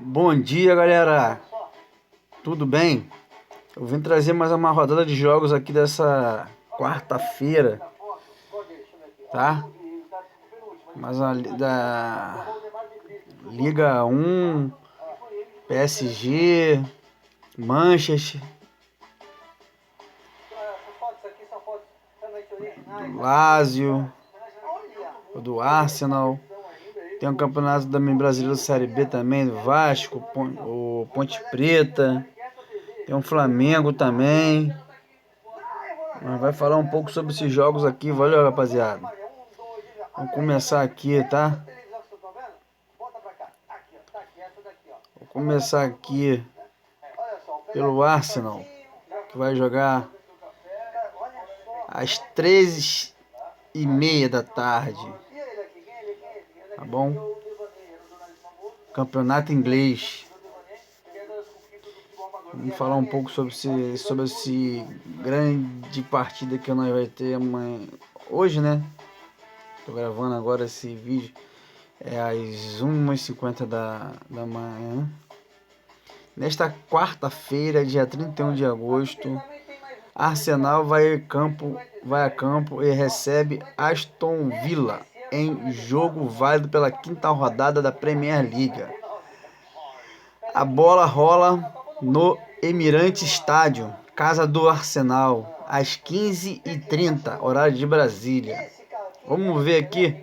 Bom dia, galera. Tudo bem? Eu vim trazer mais uma rodada de jogos aqui dessa quarta-feira, tá? Mais uma da Liga 1, PSG, Manchester, do Lazio, do Arsenal. Tem um campeonato também brasileiro Série B também, do Vasco, o Ponte Preta. Tem um Flamengo também. Mas vai falar um pouco sobre esses jogos aqui, valeu, rapaziada. Vamos começar aqui, tá? Vou começar aqui pelo Arsenal, que vai jogar às 13h30 da tarde. Tá bom? Campeonato inglês. Vamos falar um pouco sobre esse grande partida que nós vai ter amanhã. Hoje, né? Tô gravando agora esse vídeo. É às 1h50 da manhã. Nesta quarta-feira, dia 31 de agosto, Arsenal vai a campo e recebe Aston Villa em jogo válido pela quinta rodada da Premier League. A bola rola no Emirates Stadium, casa do Arsenal, às 15h30, horário de Brasília. Vamos ver aqui,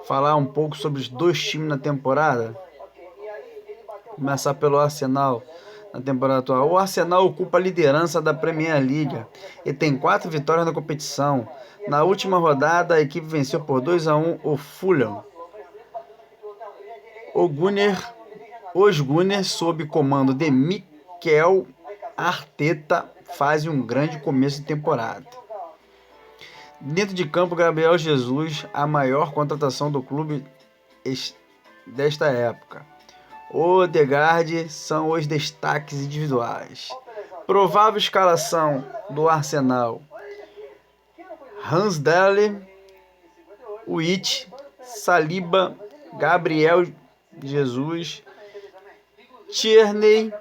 falar um pouco sobre os dois times na temporada. Começar pelo Arsenal na temporada atual. O Arsenal ocupa a liderança da Premier League e tem 4 vitórias na competição. Na última rodada, a equipe venceu por 2-1 o Fulham. Os Gunners, sob comando de Mikel Arteta, fazem um grande começo de temporada. Dentro de campo, Gabriel Jesus, a maior contratação do clube desta época. Odegaard são os destaques individuais. Provável escalação do Arsenal: Ramsdale, Witt, Saliba, Gabriel Jesus, Tierney,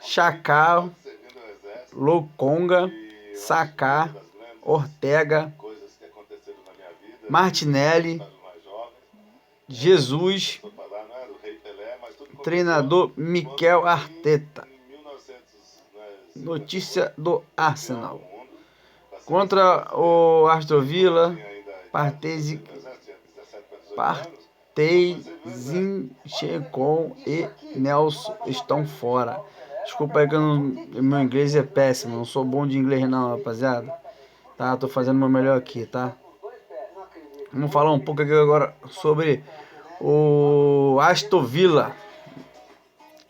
Xhaka, Lokonga, Saka, Ortega, Martinelli, Jesus. Treinador Mikel Arteta. Notícia do Arsenal. Contra o Aston Villa, Zinchenko e Nelson estão fora. Desculpa aí que meu inglês é péssimo. Não sou bom de inglês não, rapaziada. Tá, tô fazendo o meu melhor aqui, tá? Vamos falar um pouco aqui agora sobre o Aston Villa.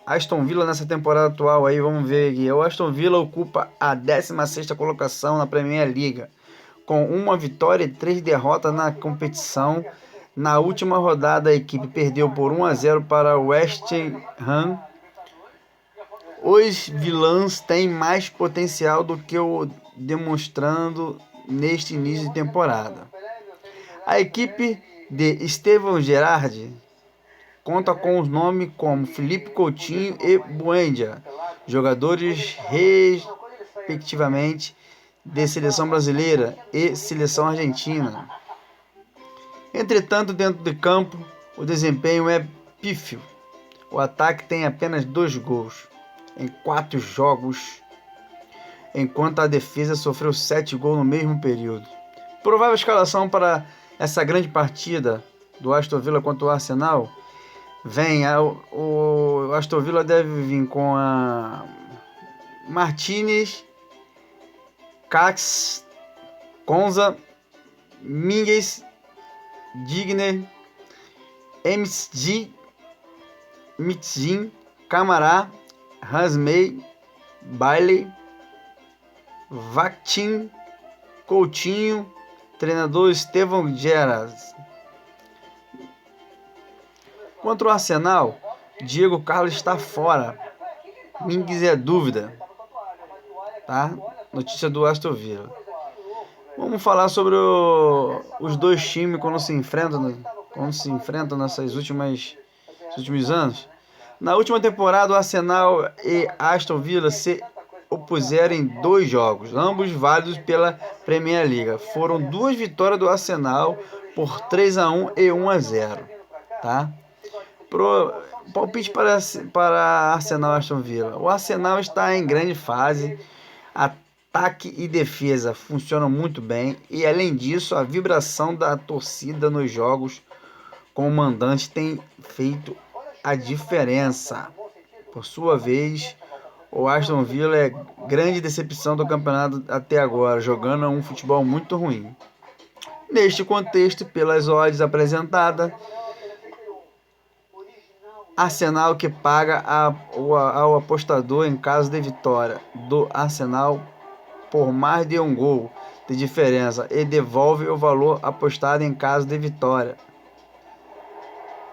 Aston Villa nessa temporada atual aí, vamos ver aqui. O Aston Villa ocupa a 16ª colocação na Premier League, com 1 vitória e 3 derrotas na competição. Na última rodada, a equipe perdeu por 1-0 para o West Ham. Os vilãs têm mais potencial do que o demonstrando neste início de temporada. A equipe de Steven Gerrard conta com os nomes como Felipe Coutinho e Buendia, jogadores respectivamente de seleção brasileira e seleção argentina. Entretanto, dentro de campo, o desempenho é pífio. O ataque tem apenas 2 gols em 4 jogos, enquanto a defesa sofreu 7 gols no mesmo período. Provável escalação para essa grande partida do Aston Villa contra o Arsenal: o Aston Villa deve vir com a Martinez, Cax, Konza, Mingues, Digner, MSG, Mitzin, Camará, Rasmey, Bailey, Vactin, Coutinho. Treinador Steven Gerrard. Contra o Arsenal, Diego Carlos está fora. Mingues é dúvida. Tá? Notícia do Aston Villa. Vamos falar sobre os dois times quando se enfrentam nesses últimos anos. Na última temporada, o Arsenal e Aston Villa se opuseram em 2 jogos, ambos válidos pela Premier League. Foram 2 vitórias do Arsenal por 3-1 e 1-0, tá? Palpite para Arsenal e Aston Villa. O Arsenal está em grande fase, ataque e defesa funcionam muito bem, e além disso, a vibração da torcida nos jogos com o mandante tem feito a diferença. Por sua vez, o Aston Villa é grande decepção do campeonato até agora, jogando um futebol muito ruim. Neste contexto, pelas odds apresentadas, Arsenal que paga ao apostador em caso de vitória do Arsenal por mais de um gol de diferença e devolve o valor apostado em caso de vitória.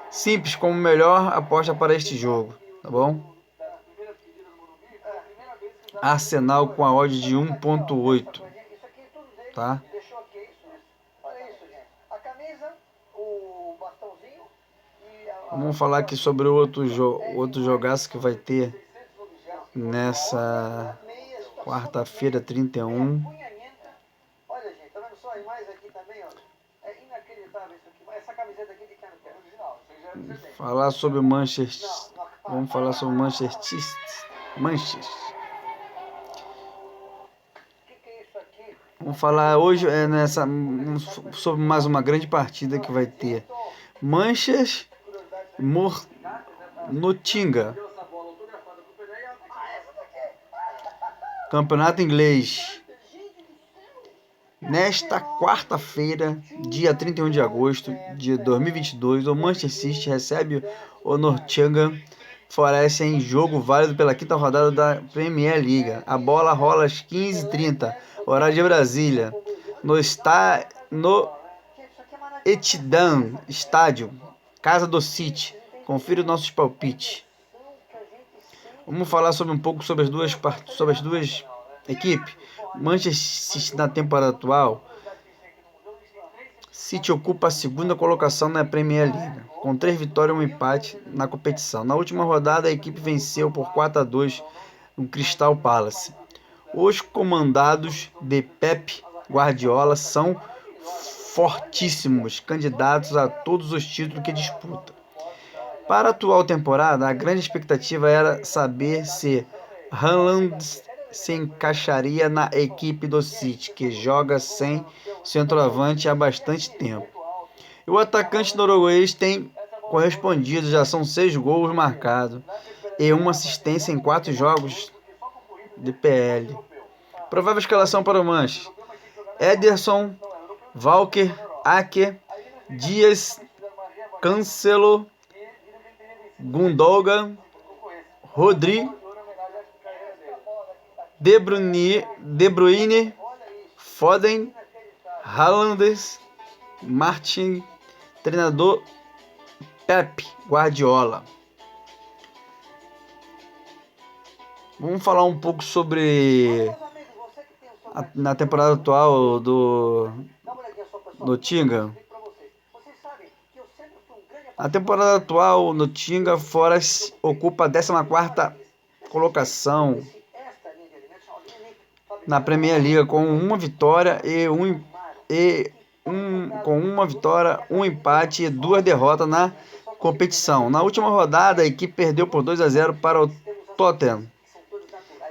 Simples como melhor aposta para este jogo, tá bom? Arsenal com a odd de 1.8, tá? Vamos falar aqui sobre outro jogaço que vai ter nessa quarta-feira, 31. Olha, gente, tá vendo só a imagem aqui também, ó? É inacreditável isso aqui. Mas essa camiseta aqui de quem é original? Falar sobre o Manchester. Vamos falar sobre o Manchester. Vamos falar hoje sobre mais uma grande partida que vai ter. Manchester Nottingham. Campeonato Inglês. Nesta quarta-feira, dia 31 de agosto de 2022, o Manchester City recebe o Nottingham Forest em jogo válido pela quinta rodada da Premier League. A bola rola às 15h30, horário de Brasília, no Etihad Stadium, casa do City. Confira os nossos palpites. Vamos falar um pouco sobre as duas equipes. Manchester City na temporada atual. City ocupa a segunda colocação na Premier League, com 3 vitórias e 1 empate na competição. Na última rodada, a equipe venceu por 4-2 no Crystal Palace. Os comandados de Pep Guardiola são fortíssimos candidatos a todos os títulos que disputam. Para a atual temporada, a grande expectativa era saber se Haaland se encaixaria na equipe do City, que joga sem centroavante há bastante tempo. E o atacante norueguês tem correspondido, já são 6 gols marcados e 1 assistência em 4 jogos de PL. Provável escalação para o Manchester: Ederson, Walker, Ake, Dias, Cancelo, Gundogan, Rodri, De Bruyne, Foden, Haaland, Martin, treinador Pep Guardiola. Vamos falar um pouco sobre na temporada atual do Nottingham. A temporada atual, o Nottingham Forest ocupa a 14ª colocação na Premier League com 1 vitória um empate e 2 derrotas na competição. Na última rodada, a equipe perdeu por 2-0 para o Tottenham.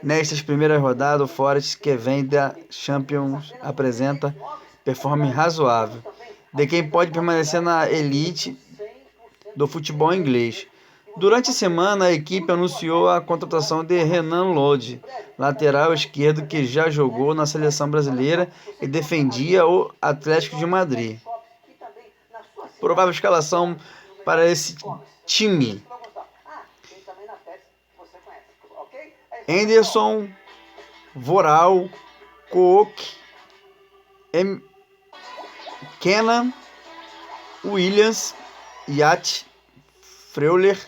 Nestas primeiras rodadas, o Forest, que vem da Champions, apresenta performance razoável, de quem pode permanecer na elite do futebol inglês. Durante a semana, a equipe anunciou a contratação de Renan Lodi, lateral esquerdo que já jogou na seleção brasileira e defendia o Atlético de Madrid. Provável escalação para esse time: Henderson, Voral, Cook, Kenan, Williams, Yacht, Freuler,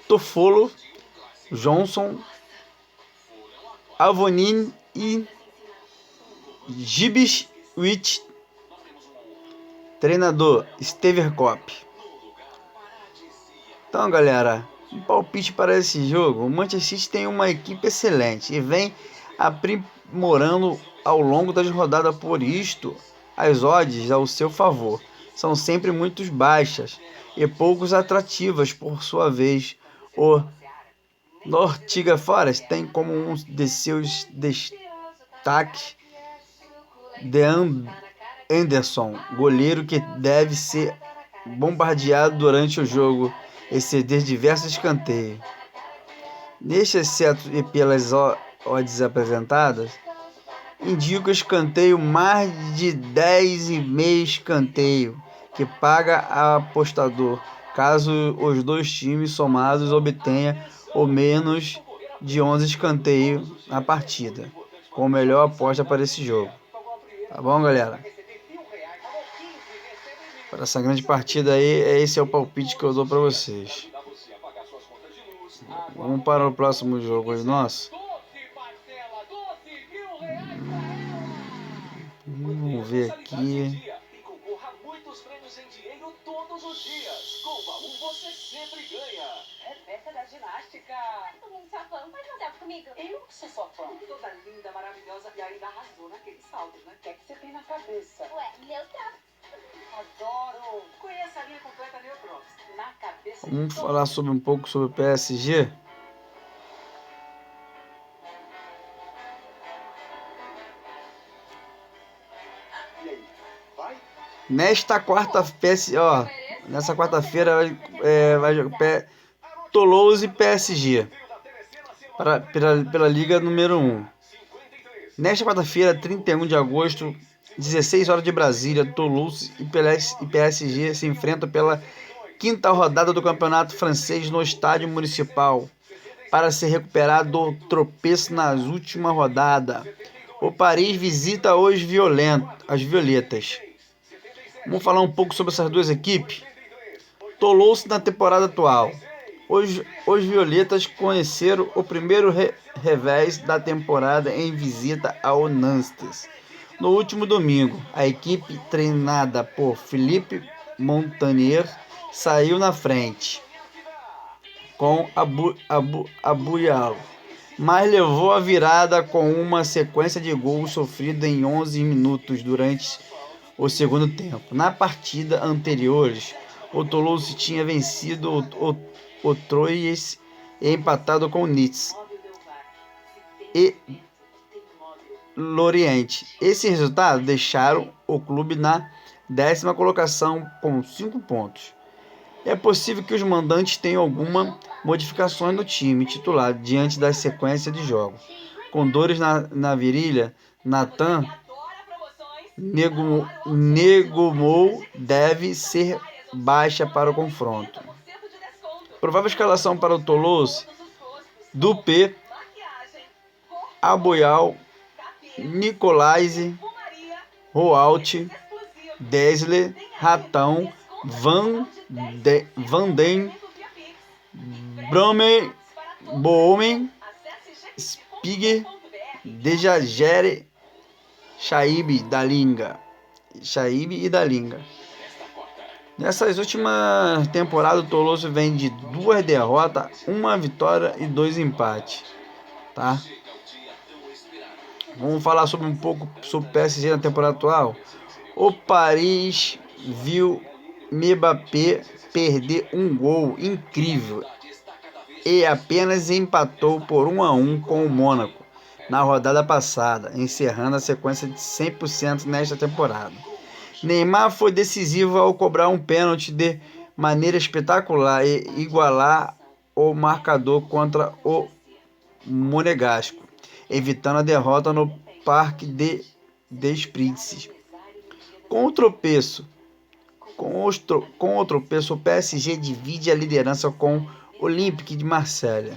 Toffolo, Johnson, Avonin e Gibbs Witch. Treinador Stever Kopp. Então, galera, Um palpite para esse jogo: o Manchester City tem uma equipe excelente e vem aprimorando ao longo das rodadas, por isto as odds ao seu favor são sempre muito baixas e poucos atrativas. Por sua vez, o Nottingham Forest tem como um de seus destaques Anderson, goleiro que deve ser bombardeado durante o jogo e ceder diversos escanteios. Neste exceto e pelas odds apresentadas, indica o escanteio mais de 10,5 escanteio, que paga a apostador, caso os dois times somados obtenham ou menos de 11 escanteios na partida, com melhor aposta para esse jogo. Tá bom, galera? Para essa grande partida aí, esse é o palpite que eu dou para vocês. Vamos para o próximo jogo aí, nosso. Vamos ver aqui. Rebeca da ginástica. Todo mundo sua fã, pode mandar comigo? Eu que sou sua fã. Toda linda, maravilhosa e ainda arrasou naqueles saltos, né? O que é que você tem na cabeça? Ué, Neutral. Adoro! Conheça a linha completa Neutral. Na cabeça. Vamos falar um pouco sobre o PSG. Nesta quarta-feira vai jogar Toulouse e PSG pela Liga número 1. Nesta quarta-feira, 31 de agosto, 16 horas de Brasília, Toulouse e PSG se enfrentam pela quinta rodada do Campeonato Francês no Estádio Municipal. Para se recuperar do tropeço nas últimas rodadas, o Paris visita as Violetas. Vamos falar um pouco sobre essas duas equipes. Toulouse na temporada atual. Os Violetas conheceram o primeiro revés da temporada em visita ao Nantes. No último domingo, a equipe treinada por Philippe Montanier saiu na frente com Abuyal, mas levou a virada com uma sequência de gols sofridos em 11 minutos durante o segundo tempo. Na partida anteriores, o Toulouse tinha vencido o Troyes e empatado com o Nice e Lorient. Esse resultado deixaram o clube na 10ª colocação com 5 pontos. É possível que os mandantes tenham algumas modificações no time titular diante da sequência de jogos. Com dores na virilha, Nathan Negumou deve ser baixa para o confronto. Provável escalação para o Toulouse: Dupé, Aboyal, Nicolaise, Roalt, Desle, Ratão, Van Den, Bromer, Boomen, Spiger, Dejagere, Shaib e Dalinga. Nessas últimas temporadas, o Toulouse vem de 2 derrotas, 1 vitória e 2 empates. Tá? Vamos falar um pouco sobre o PSG na temporada atual. O Paris viu Mbappé perder um gol incrível e apenas empatou por 1-1 com o Mônaco na rodada passada, encerrando a sequência de 100% nesta temporada. Neymar foi decisivo ao cobrar um pênalti de maneira espetacular e igualar o marcador contra o Monegasco, evitando a derrota no Parque des Princes. Com o tropeço, o PSG divide a liderança com Olympique de Marselha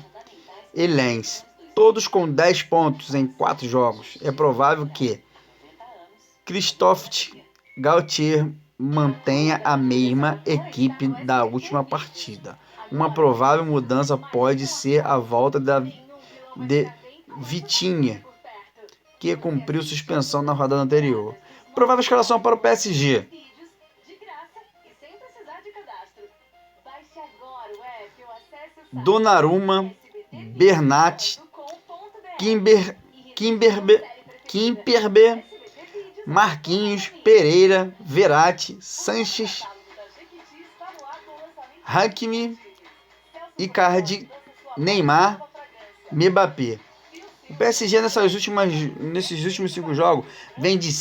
e Lens, todos com 10 pontos em 4 jogos. É provável que Christophe Galtier mantenha a mesma equipe da última partida. Uma provável mudança pode ser a volta de Vitinha, que cumpriu suspensão na rodada anterior. Provável escalação para o PSG: Donnarumma, Bernat, Kimberbe, Marquinhos, Pereira, Verratti, Sanches, Hakimi, Icardi, Neymar, Mbappé. O PSG nesses últimos 5 jogos vem de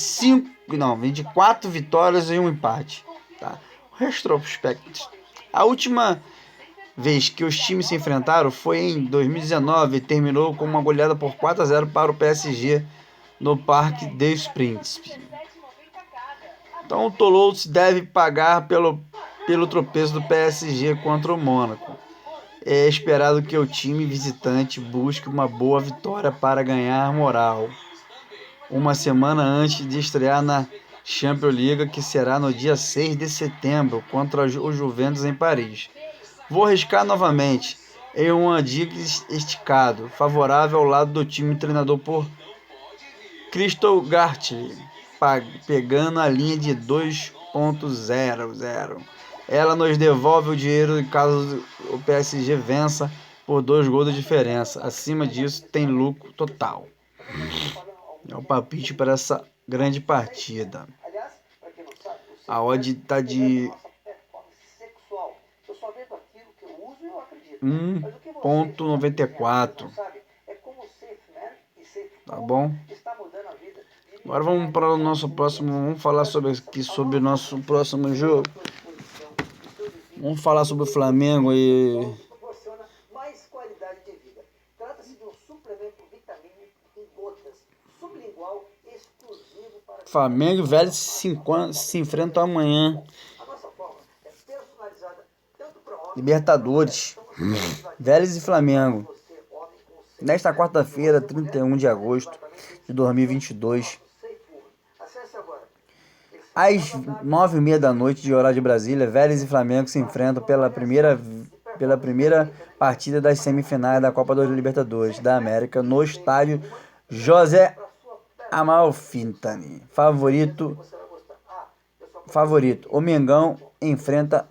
4 vitórias e um empate. Tá? Retrospecto. A última vez que os times se enfrentaram foi em 2019 e terminou com uma goleada por 4-0 para o PSG no Parque des Princes. Então o Toulouse deve pagar pelo tropeço do PSG contra o Mônaco. É esperado que o time visitante busque uma boa vitória para ganhar moral. Uma semana antes de estrear na Champions League, que será no dia 6 de setembro, contra o Juventus em Paris. Vou arriscar novamente em um dica esticado, favorável ao lado do time treinado por Crystal Gartley, pegando a linha de 2.00. Ela nos devolve o dinheiro caso o PSG vença por 2 gols de diferença. Acima disso, tem lucro total. É o palpite para essa grande partida. A odd está de 1.94. Tá bom? Agora vamos para o nosso próximo. Vamos falar sobre o nosso próximo jogo. Vamos falar sobre o Flamengo e proporciona mais qualidade de vida. Trata-se de um suplemento vitamínico em gotas, sublingual, exclusivo para Flamengo e Vélez se enfrentam amanhã. A nossa forma é personalizada tanto para homens, Libertadores. Vélez e Flamengo. Nesta quarta-feira, 31 de agosto de 2022. acesse agora. Às 9h30 da noite de horário de Brasília, Vélez e Flamengo se enfrentam pela primeira partida das semifinais da Copa dos Libertadores da América no estádio José Amalfitani. Favorito. O Mengão enfrenta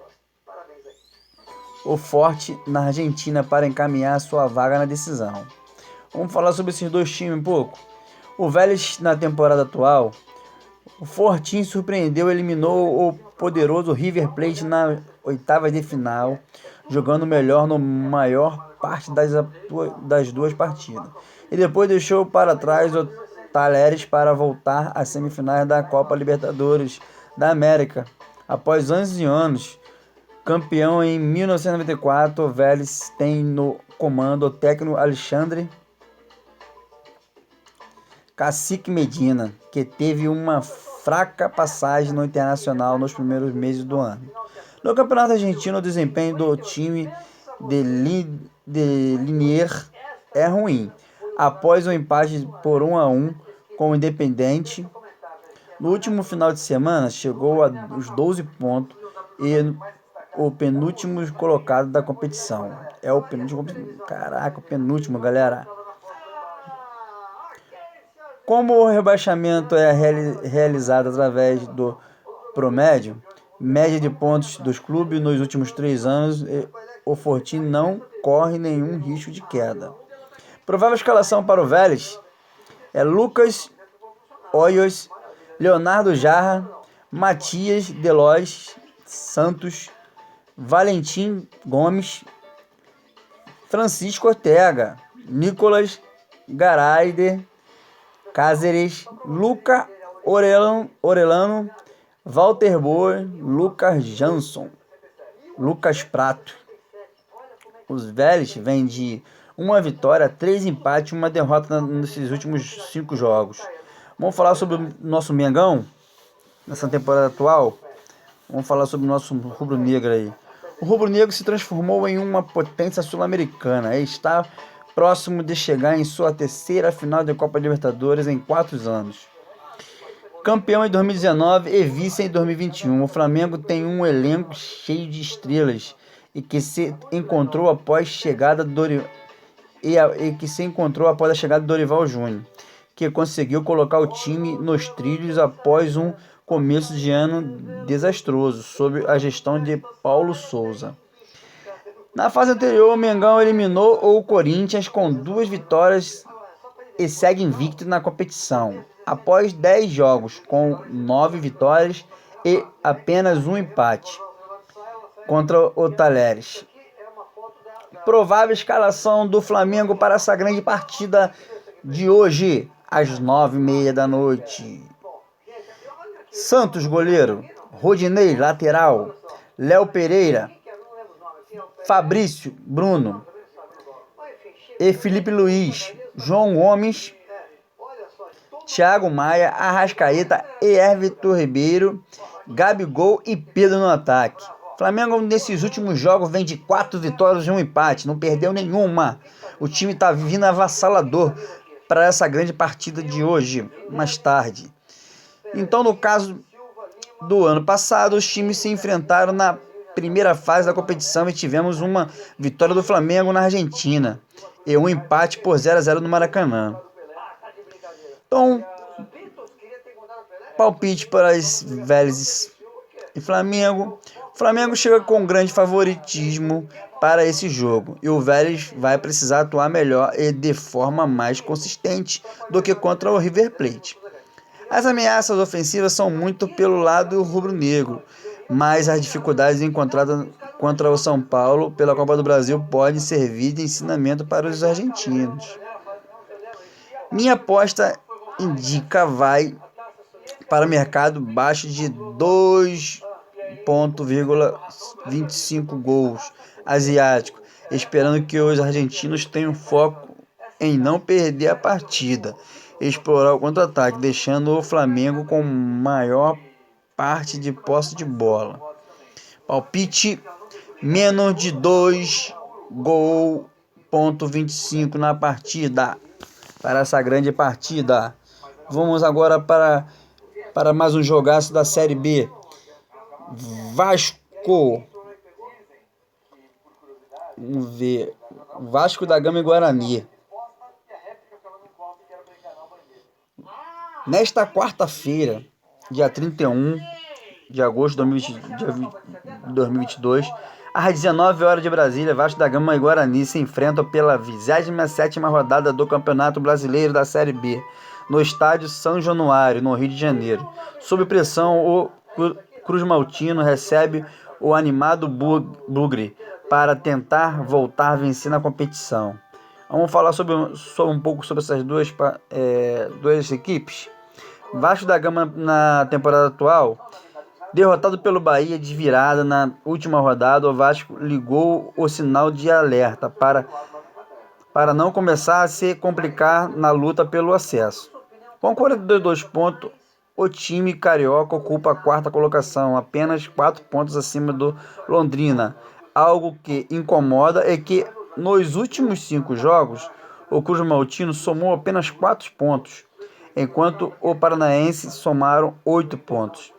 o Forte na Argentina para encaminhar sua vaga na decisão. Vamos falar sobre esses dois times um pouco. O Vélez na temporada atual. O Fortinho surpreendeu e eliminou o poderoso River Plate na oitavas de final, jogando melhor no maior parte das duas partidas. E depois deixou para trás o Talheres para voltar às semifinais da Copa Libertadores da América. Após 11 anos, campeão em 1994, o Vélez tem no comando o técnico Alexandre Cacique Medina, que teve uma fraca passagem no Internacional nos primeiros meses do ano. No Campeonato Argentino, o desempenho do time de Liniers é ruim. Após um empate por 1-1 com o Independiente, no último final de semana chegou aos 12 pontos e o penúltimo colocado da competição. É o penúltimo. Caraca, o penúltimo, galera. Como o rebaixamento é realizado através do promédio, média de pontos dos clubes nos últimos 3 anos, o Fortim não corre nenhum risco de queda. Provável escalação para o Vélez é Lucas Hoyos, Leonardo Jarra, Matias Delois Santos, Valentim Gomes, Francisco Ortega, Nicolas Garaider, Cáceres, Luca Orelano, Walter Boer, Lucas Jansson, Lucas Prato. Os Vélez vêm de uma vitória, 3 empates e uma derrota nesses últimos 5 jogos. Vamos falar sobre o nosso Mengão nessa temporada atual. Vamos falar sobre o nosso rubro-negro aí. O rubro-negro se transformou em uma potência sul-americana e está próximo de chegar em sua 3ª final de Copa Libertadores em 4 anos. Campeão em 2019 e vice em 2021, o Flamengo tem um elenco cheio de estrelas e que se encontrou após a chegada do Dorival Júnior, que conseguiu colocar o time nos trilhos após um começo de ano desastroso sob a gestão de Paulo Souza. Na fase anterior, o Mengão eliminou o Corinthians com 2 vitórias e segue invicto na competição, após 10 jogos, com 9 vitórias e apenas um empate contra o Talheres. Provável escalação do Flamengo para essa grande partida de hoje, às 9h30 da noite. Santos, goleiro. Rodinei, lateral. Léo Pereira, Fabrício, Bruno e Felipe Luiz, João Gomes, Thiago Maia, Arrascaeta e Everton Ribeiro, Gabigol e Pedro no ataque. Flamengo nesses últimos jogos vem de 4 vitórias e um empate, não perdeu nenhuma. O time está vindo avassalador para essa grande partida de hoje, mais tarde. Então, no caso do ano passado, os times se enfrentaram na primeira fase da competição e tivemos uma vitória do Flamengo na Argentina e um empate por 0-0 no Maracanã. Então, palpite para as Vélez e Flamengo. O Flamengo chega com grande favoritismo para esse jogo e o Vélez vai precisar atuar melhor e de forma mais consistente do que contra o River Plate. As ameaças ofensivas são muito pelo lado rubro-negro, mas as dificuldades encontradas contra o São Paulo pela Copa do Brasil podem servir de ensinamento para os argentinos. Minha aposta indica vai para mercado baixo de 2,25 gols asiático, esperando que os argentinos tenham foco em não perder a partida e explorar o contra-ataque, deixando o Flamengo com maior parte de posse de bola. Palpite menos de 2,25 na partida, para essa grande partida. Vamos agora para mais um jogaço da Série B. Vasco. Vamos ver. Vasco da Gama e Guarani. Nesta quarta-feira, dia 31 de agosto de 2022, às 19 horas de Brasília, Vasco da Gama e Guarani se enfrentam pela 27ª rodada do Campeonato Brasileiro da Série B, no estádio São Januário, no Rio de Janeiro. Sob pressão, o Cruz Maltino recebe o animado Bugre para tentar voltar a vencer na competição. Vamos falar um pouco sobre essas duas equipes. Vasco da Gama na temporada atual, derrotado pelo Bahia de virada na última rodada, o Vasco ligou o sinal de alerta para não começar a se complicar na luta pelo acesso. Com 42 pontos, o time carioca ocupa a 4ª colocação, apenas 4 pontos acima do Londrina. Algo que incomoda é que nos últimos 5 jogos, o Cruz Maltino somou apenas 4 pontos, enquanto o Paranaense somaram 8 pontos.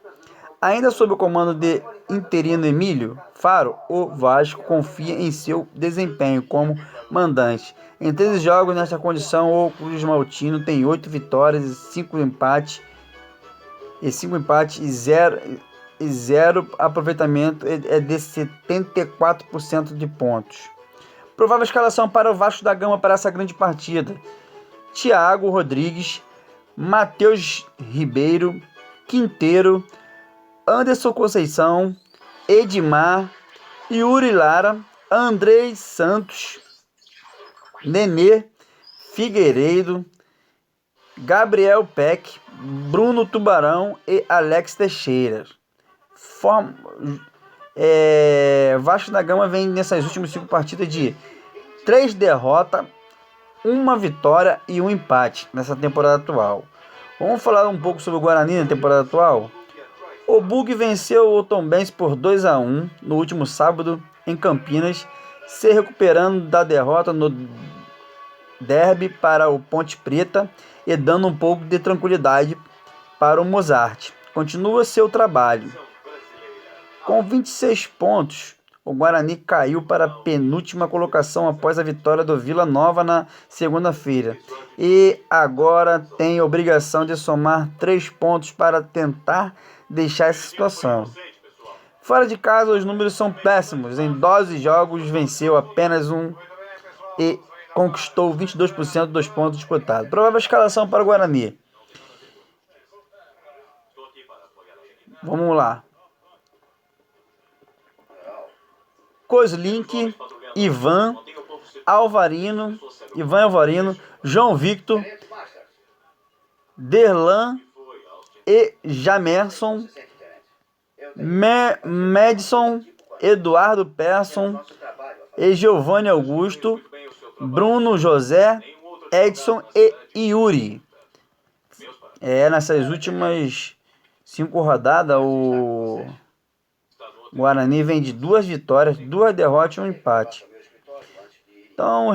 Ainda sob o comando de interino Emílio Faro, o Vasco confia em seu desempenho como mandante. Em 13 jogos nesta condição, o Cruz Maltino tem 8 vitórias e 5 empates e 0 aproveitamento é de 74% de pontos. Provável escalação para o Vasco da Gama para essa grande partida: Thiago Rodrigues, Matheus Ribeiro, Quinteiro, Anderson Conceição, Edmar, Yuri Lara, Andrei Santos, Nenê, Figueiredo, Gabriel Peck, Bruno Tubarão e Alex Teixeira. Vasco da Gama vem nessas últimas 5 partidas de 3 derrotas, 1 vitória e 1 empate nessa temporada atual. Vamos falar um pouco sobre o Guarani na temporada atual. O Bug venceu o Tombense por 2-1 no último sábado em Campinas, se recuperando da derrota no derby para o Ponte Preta e dando um pouco de tranquilidade para o Mozart. Continua seu trabalho. Com 26 pontos, o Guarani caiu para a penúltima colocação após a vitória do Vila Nova na segunda-feira e agora tem a obrigação de somar 3 pontos para tentar deixar essa situação. Fora de casa, os números são péssimos. Em 12 jogos, venceu apenas um e conquistou 22% dos pontos disputados. Provável escalação para o Guarani. Vamos lá. Kozlink, Ivan Alvarino, João Victor, Derlan e Jamerson, Madison, Eduardo Persson e Giovanni Augusto, Bruno José, Edson e Yuri. Nessas últimas 5 rodadas, o Guarani vem de 2 vitórias, 2 derrotas e 1 empate. Então,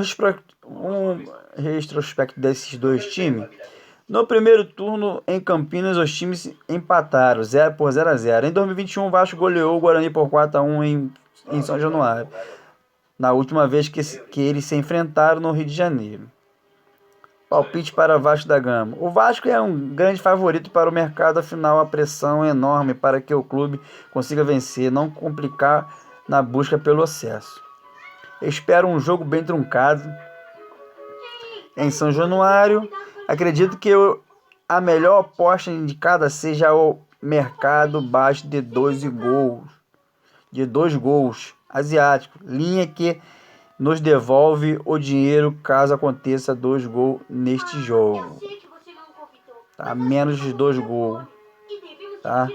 um retrospecto desses dois times. No primeiro turno, em Campinas, os times empataram 0-0. Em 2021, o Vasco goleou o Guarani por 4-1 em São Januário, na última vez que eles se enfrentaram no Rio de Janeiro. Palpite para o Vasco da Gama. O Vasco é um grande favorito para o mercado, afinal a pressão é enorme para que o clube consiga vencer, não complicar na busca pelo acesso. Espero um jogo bem truncado em São Januário. Acredito que a melhor aposta indicada seja o mercado baixo de 2 gols asiático, linha que nos devolve o dinheiro caso aconteça 2 gols neste jogo. Tá? Menos de 2 gols. Tá?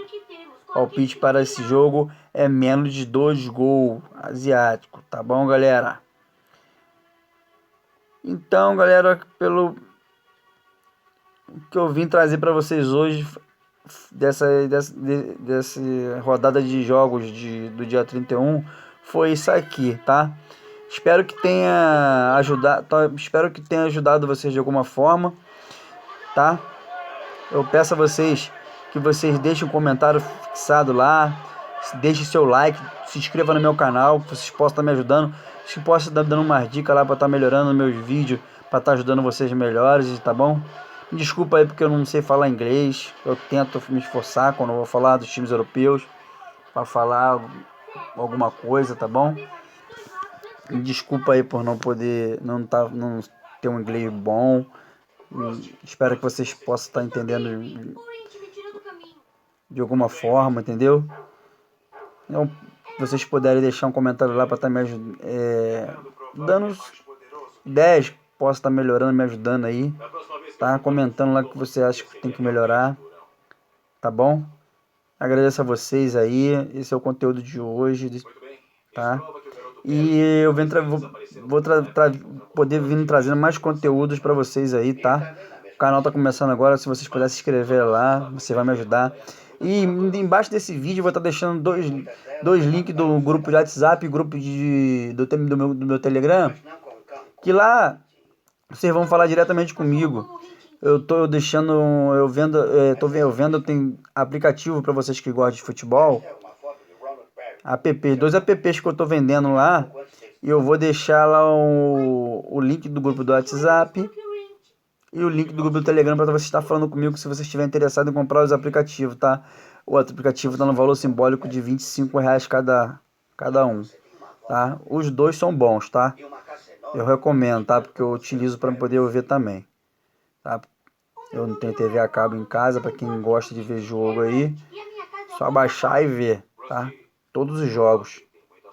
Palpite para esse jogo é menos de 2 gols asiático. Tá bom, galera? Então, galera, pelo que eu vim trazer para vocês hoje, dessa rodada de jogos do dia 31, foi isso aqui, tá? Espero que tenha ajudado vocês de alguma forma, tá? Eu peço a vocês que vocês deixem um comentário fixado lá, deixem seu like, se inscreva no meu canal, que vocês possam estar me ajudando, que possam estar dando umas dicas lá para estar melhorando meus vídeos, para estar ajudando vocês melhores, tá bom? Me desculpa aí porque eu não sei falar inglês, eu tento me esforçar quando eu vou falar dos times europeus, para falar alguma coisa, tá bom? Me desculpa aí por não poder, não ter um inglês bom. Espero que vocês possam estar entendendo de alguma forma, entendeu? Então, vocês puderem deixar um comentário lá para estar me ajudando, dando ideias, posso estar melhorando, me ajudando aí, tá? Comentando lá o que você acha que tem que melhorar, tá bom? Agradeço a vocês aí, esse é o conteúdo de hoje, tá? E eu vou poder vir trazendo mais conteúdos para vocês aí, tá? O canal tá começando agora, se vocês puderem se inscrever lá, você vai me ajudar. E embaixo desse vídeo eu vou estar deixando dois links do grupo de WhatsApp e grupo do meu Telegram, que lá vocês vão falar diretamente comigo. Eu tenho aplicativo para vocês que gostam de futebol, dois apps que eu tô vendendo lá, e eu vou deixar lá o link do grupo do WhatsApp e o link do grupo do Telegram para você estar falando comigo se você estiver interessado em comprar os aplicativos, tá? O aplicativo está no valor simbólico de R$25 cada um, tá? Os dois são bons, tá? Eu recomendo, tá? Porque eu utilizo para poder ver também, tá? Eu não tenho TV a cabo em casa, para quem gosta de ver jogo aí, só baixar e ver, tá? Todos os jogos,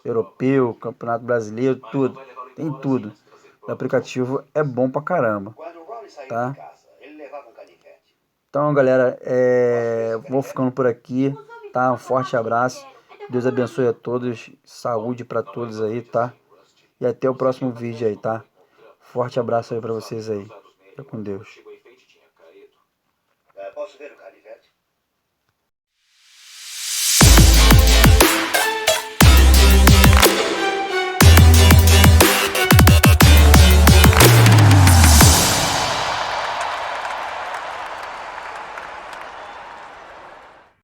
europeu, campeonato brasileiro, tudo, tem tudo. O aplicativo é bom pra caramba, tá? Então, galera, vou ficando por aqui, tá? Um forte abraço, Deus abençoe a todos, saúde pra todos aí, tá? E até o próximo vídeo aí, tá? Forte abraço aí pra vocês aí, fica com Deus. Posso ver o